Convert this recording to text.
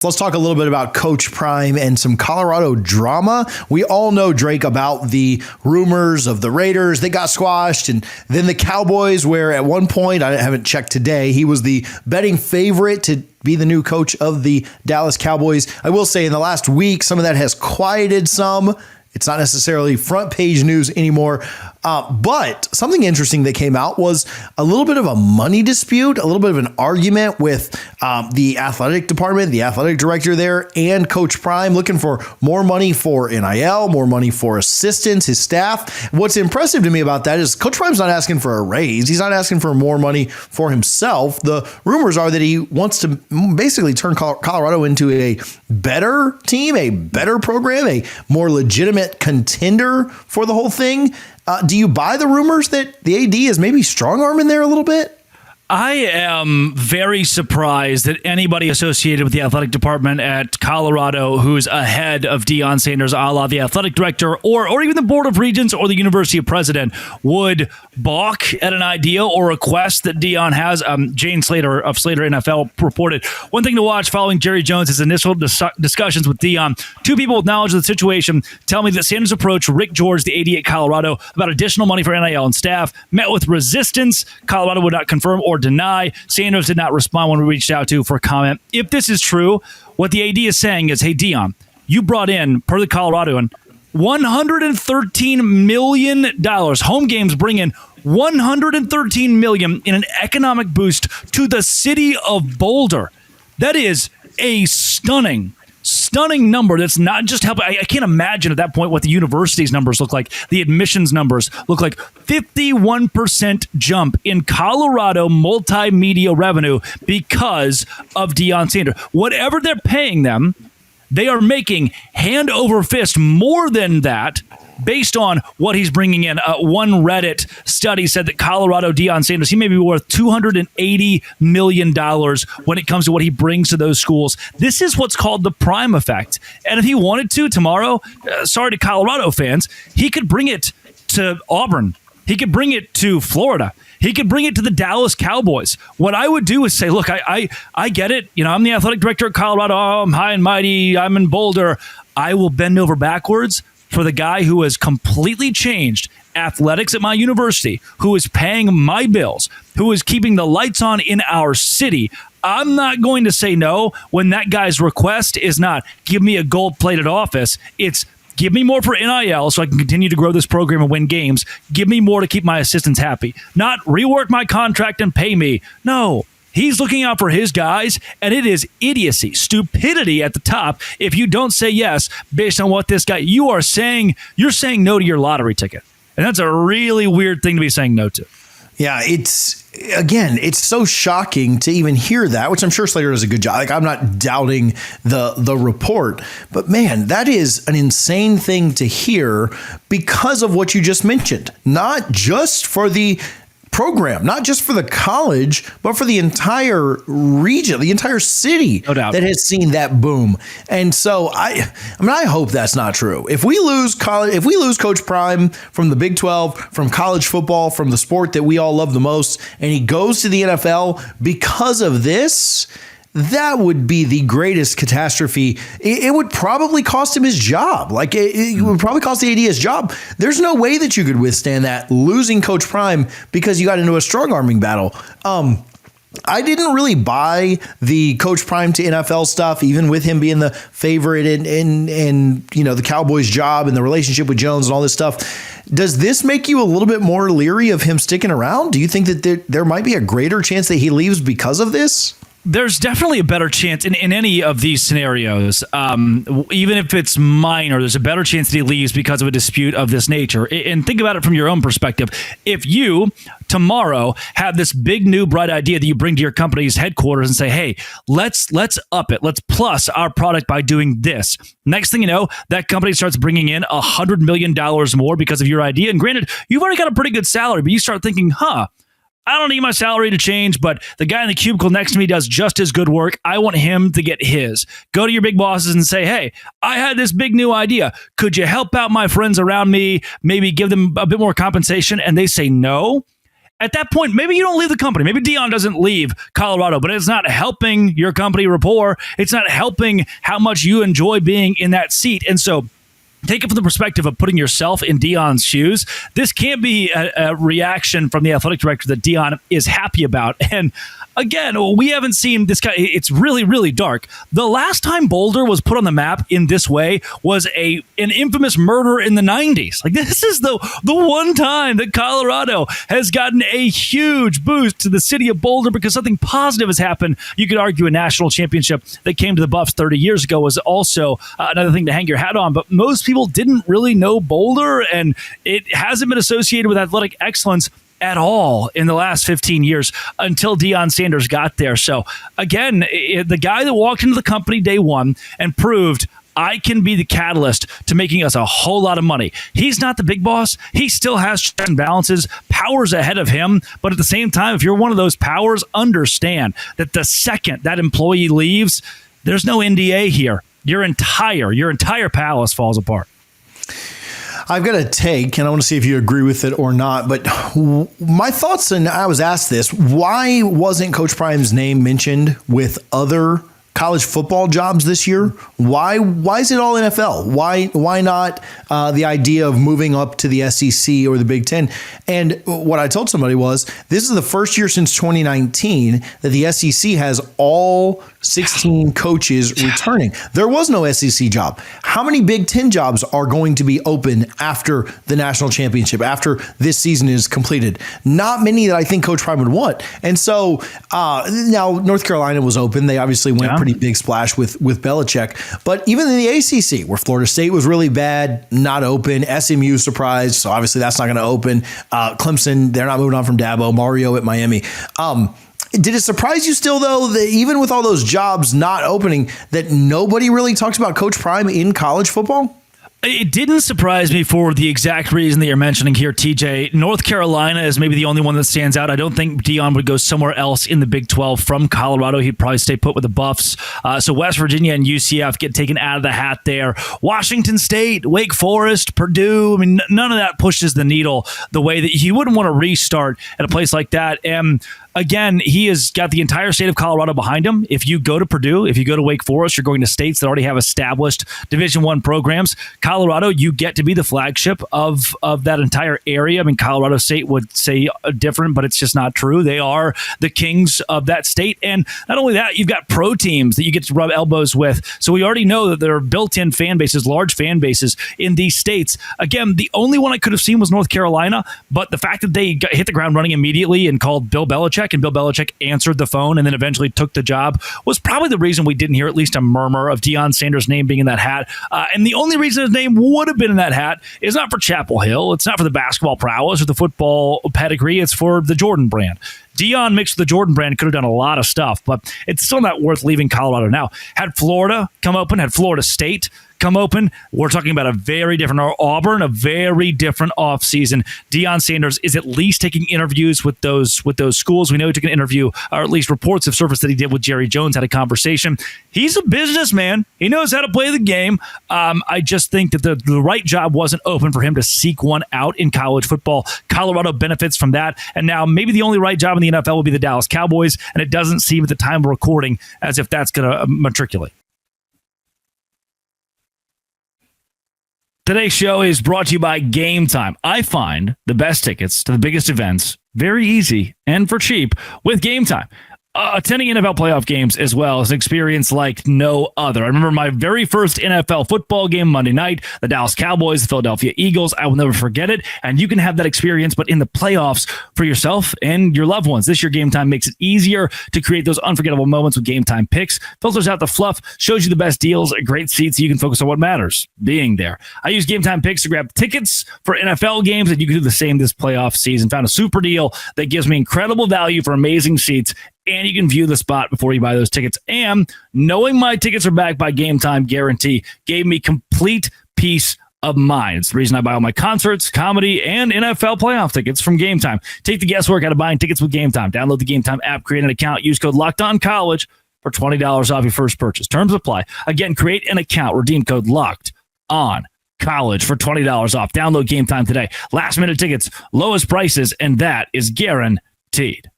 Let's talk a little bit about Coach Prime and some Colorado drama. We all know, Drake, about the rumors of the Raiders. They got squashed. And then the Cowboys, where at one point, I haven't checked today, he was the betting favorite to be the new coach of the Dallas Cowboys. I will say in the last week, some of that has quieted some. It's not necessarily front page news anymore. But something interesting that came out was a little bit of a money dispute, a little bit of an argument with the athletic department, the athletic director there, and Coach Prime looking for more money for NIL, more money for assistants, his staff. What's impressive to me about that is Coach Prime's not asking for a raise. He's not asking for more money for himself. The rumors are that he wants to basically turn Colorado into a better team, a better program, a more legitimate contender for the whole thing. Do you buy the rumors that the AD is maybe strong-arming there a little bit? I am very surprised that anybody associated with the athletic department at Colorado who's ahead of Deion Sanders, a la the athletic director, or even the Board of Regents or the University president, would balk at an idea or request that Deion has. Jane Slater of Slater NFL reported, one thing to watch following Jerry Jones' initial discussions with Deion. Two people with knowledge of the situation tell me that Sanders approached Rick George, the AD at Colorado, about additional money for NIL and staff, met with resistance. Colorado would not confirm or deny. Sanders did not respond when we reached out to for comment. If this is true, what the AD is saying is, hey, Deion, you brought in, per the Coloradoan, $113 million. Home games bring in $113 million in an economic boost to the city of Boulder. That is a stunning number. That's not just helping. I can't imagine at that point what the university's numbers look like. The admissions numbers look like 51% jump in Colorado multimedia revenue because of Deion Sanders. Whatever they're paying them, they are making hand over fist more than that based on what he's bringing in. One Reddit study said that Colorado Deion Sanders, he may be worth $280 million when it comes to what he brings to those schools. This is what's called the Prime effect. And if he wanted to tomorrow, sorry to Colorado fans, he could bring it to Auburn. He could bring it to Florida. He could bring it to the Dallas Cowboys. What I would do is say, look, I get it. You know, I'm the athletic director at Colorado. Oh, I'm high and mighty. I'm in Boulder. I will bend over backwards for the guy who has completely changed athletics at my university, who is paying my bills, who is keeping the lights on in our city. I'm not going to say no when that guy's request is not, give me a gold-plated office. It's, give me more for NIL so I can continue to grow this program and win games. Give me more to keep my assistants happy. Not rework my contract and pay me. No. He's looking out for his guys, and it is idiocy, stupidity at the top if you don't say yes based on what this guy, you're saying no to your lottery ticket. And that's a really weird thing to be saying no to. Yeah, it's so shocking to even hear that, which I'm sure Slater does a good job. Like, I'm not doubting the report, but man, that is an insane thing to hear because of what you just mentioned. Not just for the program, not just for the college, but for the entire region, the entire city that has seen that boom. And so I hope that's not true. If we lose Coach Prime from the Big 12, from college football, from the sport that we all love the most, and he goes to the NFL because of this, that would be the greatest catastrophe. It would probably cost him his job. Like, it would probably cost the AD his job. There's no way that you could withstand that, losing Coach Prime because you got into a strong-arming battle. I didn't really buy the Coach Prime to NFL stuff, even with him being the favorite in you know, the Cowboys job and the relationship with Jones and all this stuff. Does this make you a little bit more leery of him sticking around? Do you think that there might be a greater chance that he leaves because of this? There's definitely a better chance in any of these scenarios, even if it's minor, there's a better chance that he leaves because of a dispute of this nature. And think about it from your own perspective. If you tomorrow have this big new bright idea that you bring to your company's headquarters and say, hey, let's up it. Let's plus our product by doing this. Next thing you know, that company starts bringing in $100 million more because of your idea. And granted, you've already got a pretty good salary, but you start thinking, I don't need my salary to change, but the guy in the cubicle next to me does just as good work. I want him to get his. Go to your big bosses and say, hey, I had this big new idea. Could you help out my friends around me? Maybe give them a bit more compensation? And they say no. At that point, maybe you don't leave the company. Maybe Deion doesn't leave Colorado, but it's not helping your company rapport. It's not helping how much you enjoy being in that seat. And so take it from the perspective of putting yourself in Deion's shoes. This can't be a reaction from the athletic director that Deion is happy about. And again, we haven't seen this guy. It's really, really dark. The last time Boulder was put on the map in this way was an infamous murder in the 90s. Like, this is the one time that Colorado has gotten a huge boost to the city of Boulder because something positive has happened. You could argue a national championship that came to the Buffs 30 years ago was also another thing to hang your hat on. But most people didn't really know Boulder, and it hasn't been associated with athletic excellence at all in the last 15 years until Deion Sanders got there. So again, the guy that walked into the company day one and proved I can be the catalyst to making us a whole lot of money. He's not the big boss. He still has checks and balances, powers ahead of him. But at the same time, if you're one of those powers, understand that the second that employee leaves, there's no NDA here. Your entire palace falls apart. I've got a take, and I want to see if you agree with it or not. But my thoughts, and I was asked this, why wasn't Coach Prime's name mentioned with other college football jobs this year? Why is it all NFL? Why not the idea of moving up to the SEC or the Big Ten? And what I told somebody was, this is the first year since 2019 that the SEC has all 16 coaches returning. There was no SEC job. How many Big Ten jobs are going to be open after the national championship, after this season is completed? Not many that I think Coach Prime would want. And so now North Carolina was open. They obviously went pretty big splash with Belichick. But even in the ACC, where Florida State was really bad, not open. SMU surprised, so obviously that's not going to open. Clemson, they're not moving on from Dabo. Mario at Miami. Did it surprise you still, though, that even with all those jobs not opening, that nobody really talks about Coach Prime in college football? It didn't surprise me for the exact reason that you're mentioning here, TJ. North Carolina is maybe the only one that stands out. I don't think Deion would go somewhere else in the Big 12 from Colorado. He'd probably stay put with the Buffs. So West Virginia and UCF get taken out of the hat there. Washington State, Wake Forest, Purdue. I mean, none of that pushes the needle the way that you wouldn't want to restart at a place like that. And again, he has got the entire state of Colorado behind him. If you go to Purdue, if you go to Wake Forest, you're going to states that already have established Division I programs. Colorado, you get to be the flagship of that entire area. I mean, Colorado State would say different, but it's just not true. They are the kings of that state. And not only that, you've got pro teams that you get to rub elbows with. So we already know that there are built-in fan bases, large fan bases in these states. Again, the only one I could have seen was North Carolina, but the fact that they hit the ground running immediately and called Bill Belichick, and Bill Belichick answered the phone and then eventually took the job was probably the reason we didn't hear at least a murmur of Deion Sanders' name being in that hat. And the only reason his name would have been in that hat is not for Chapel Hill. It's not for the basketball prowess or the football pedigree. It's for the Jordan brand. Deion mixed with the Jordan brand could have done a lot of stuff, but it's still not worth leaving Colorado now. Had Florida come open, had Florida State come open, we're talking about a very different, or Auburn, a very different offseason. Deion Sanders is at least taking interviews with those schools. We know he took an interview, or at least reports have surfaced that he did with Jerry Jones, had a conversation. He's a businessman. He knows how to play the game. I just think that the right job wasn't open for him to seek one out in college football. Colorado benefits from that. And now maybe the only right job in the NFL will be the Dallas Cowboys, and it doesn't seem at the time of recording as if that's going to matriculate. Today's show is brought to you by Game Time. I find the best tickets to the biggest events very easy and for cheap with Game Time. Attending NFL playoff games as well is an experience like no other. I remember my very first NFL football game Monday night, the Dallas Cowboys, the Philadelphia Eagles. I will never forget it. And you can have that experience, but in the playoffs for yourself and your loved ones. This year, Game Time makes it easier to create those unforgettable moments with Game Time picks, filters out the fluff, shows you the best deals, great seats so you can focus on what matters, being there. I use Game Time picks to grab tickets for NFL games, and you can do the same this playoff season. Found a super deal that gives me incredible value for amazing seats, and you can view the spot before you buy those tickets. And knowing my tickets are backed by Game Time guarantee gave me complete peace of mind. It's the reason I buy all my concerts, comedy, and NFL playoff tickets from Game Time. Take the guesswork out of buying tickets with Game Time. Download the Game Time app, create an account, use code LOCKEDONCollege for $20 off your first purchase. Terms apply. Again, create an account, redeem code LOCKEDONCollege. college for $20 off. Download Game Time today. Last minute tickets, lowest prices, and that is guaranteed.